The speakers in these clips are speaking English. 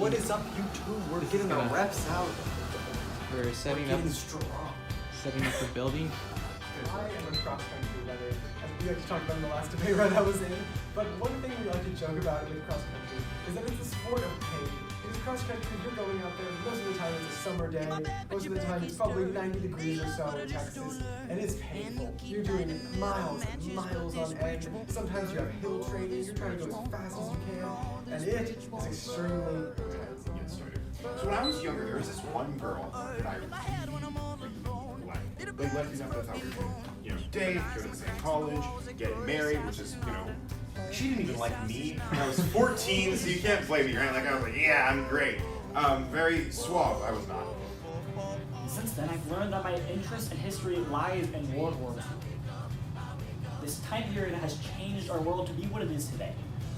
What is up, YouTube? We're getting our reps out. We're setting up the building. I am a cross-country runner, as we actually talked about in the last debate run I was in. But one thing we like to joke about with cross-country is that it's a sport of pain. Because cross-country, you're going out there, most of the time it's a summer day, most of the time it's probably 90 degrees or so in Texas, and it's painful. You're doing miles and miles on end. Sometimes you have hill training, you're trying to go as fast as you can, and it is extremely intense. Get started. So when I was younger, there was this one girl that I really liked. Like, you know, that's how we were doing. You know, date, go to the same college, get married, which is, you know, she didn't even like me. I was 14, so you can't blame me, right? Like, I was like, yeah, I'm great. Very suave. I was not. Since then, I've learned that my interest in history lies in World War II. This time period has changed our world to be what it is today,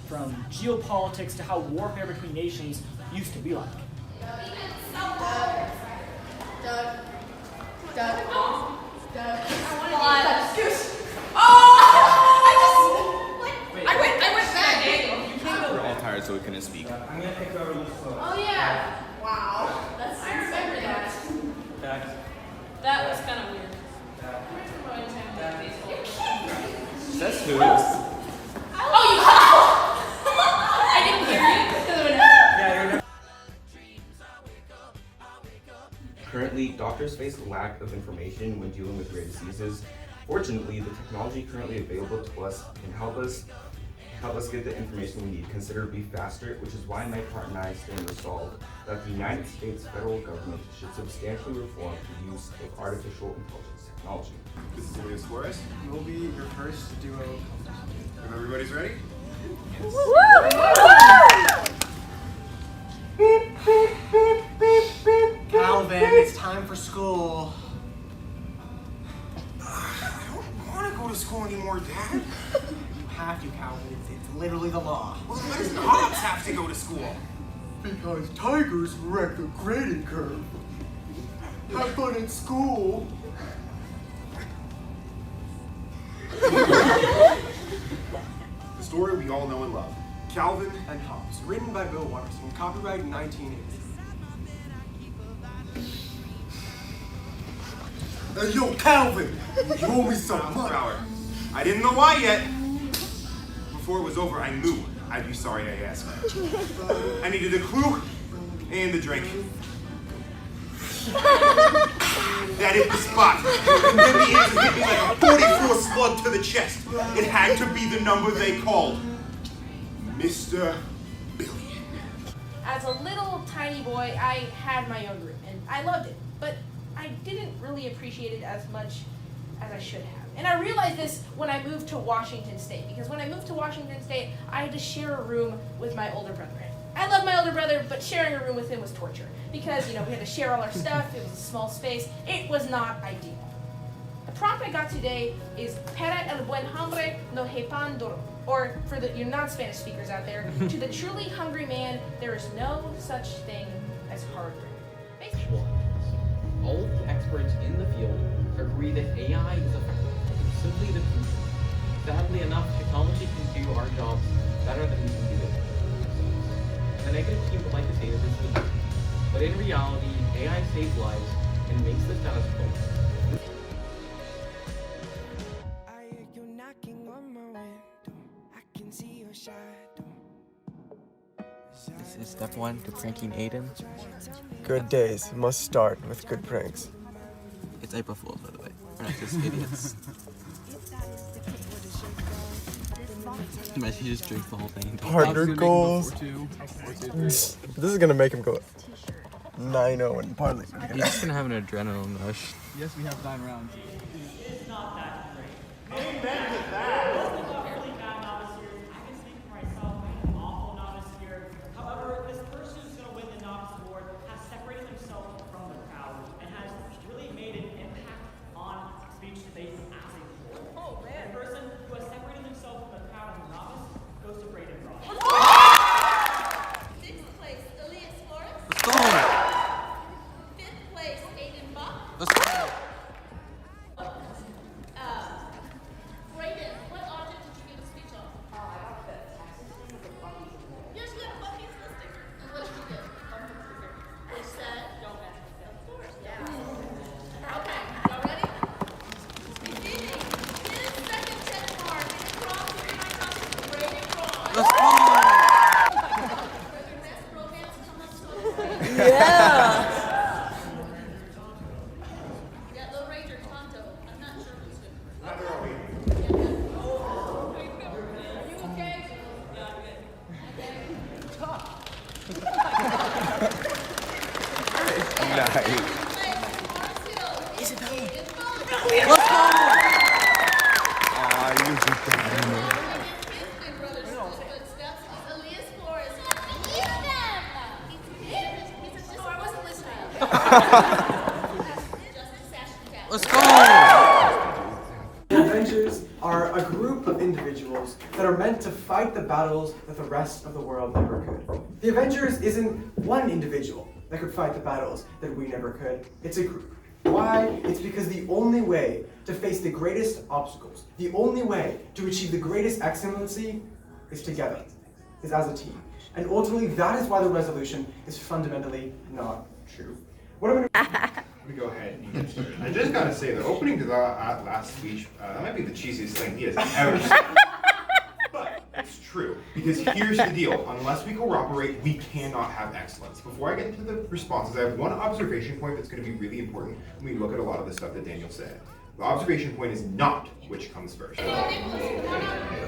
from geopolitics to how warfare between nations used to be like. We're all tired, so we couldn't speak. Oh yeah! Wow. I remember that. That was kind of weird. That's who. Oh, you I didn't hear you. Currently, doctors face a lack of information when dealing with rare diseases. Fortunately, the technology currently available to us can help us get the information we need considerably faster, which is why my part and I stand resolved that the United States federal government should substantially reform the use of artificial intelligence technology. This is Elias Flores. We'll be your first duo. If everybody's ready? Calvin, it's time for school. I don't want to go to school anymore, Dad. You have to, Calvin. It's literally the law. Well, why does Hobbs have to go to school? Because tigers wreck the grading curve. Have fun at school. The story we all know and love. Calvin And Hobbes, written by Bill Watterson, copyright 1980. Hey, yo, Calvin! You owe me some money. I didn't know why yet. Before it was over, I knew I'd be sorry I asked. I needed a clue and a drink. That hit the spot. And then the answer hit me like a 44 slug to the chest. It had to be the number they called. Mr. Billion. As a little tiny boy, I had my own room, and I loved it. But I didn't really appreciate it as much as I should have. And I realized this when I moved to Washington State, because when I moved to Washington State, I had to share a room with my older brother. I love my older brother, but sharing a room with him was torture. Because, we had to share all our stuff, it was a small space. It was not ideal. The prompt I got today is Para el buen hambre no hay pan duro. Or, for your non-Spanish speakers out there, to the truly hungry man, there is no such thing as hard bread. Basically. All of the experts in the field agree that AI is simply the future. Sadly enough, technology can do our jobs better than we can do it ourselves. The negative team would like to say that this is true, but in reality, AI saves lives and makes the status quo. I hear you knocking on my window. I can see your shadow. This is step one to pranking Aiden. Good days must start with good pranks. It's April Fool's, by the way. We're not just idiots. Imagine he just drinks the whole thing. 100 goals. This is gonna make him go 9-0 in Parliament. He's just gonna have an adrenaline rush. Yes, we have 9 rounds. It's not that great. Amen to that. Really bad novice here. I can speak for myself. I'm an awful novice here. However, this person who's going to win the novice award has separated himself from the crowd and has really made an impact on speech debates as a whole. Oh man! The person who has separated himself from the crowd as a novice goes to Braden Ross. Sixth place, Elias Flores. Let's go! Fifth place, Aiden Buck. Let's go! Brayden, what object did you give a speech on? Oh, I got the taxes. Yes, you got Bucky's sticker. And what did you do? Yeah. Yeah, Lone Ranger Tonto. I'm not sure who's good. Neither are we. Are you okay? Let's go. Let's go. The Avengers are a group of individuals that are meant to fight the battles that the rest of the world never could. The Avengers isn't one individual that could fight the battles that we never could. It's a group. Why? It's because the only way to face the greatest obstacles, the only way to achieve the greatest excellency is together, is as a team. And ultimately, that is why the resolution is fundamentally not true. What I'm gonna Let me go ahead and get started. I just gotta say, the opening to that last speech, that might be the cheesiest thing he has ever said. But it's true, because here's the deal. Unless we cooperate, we cannot have excellence. Before I get into the responses, I have one observation point that's gonna be really important when we look at a lot of the stuff that Daniel said. The observation point is not which comes first. Hey, Nicholas, come on up.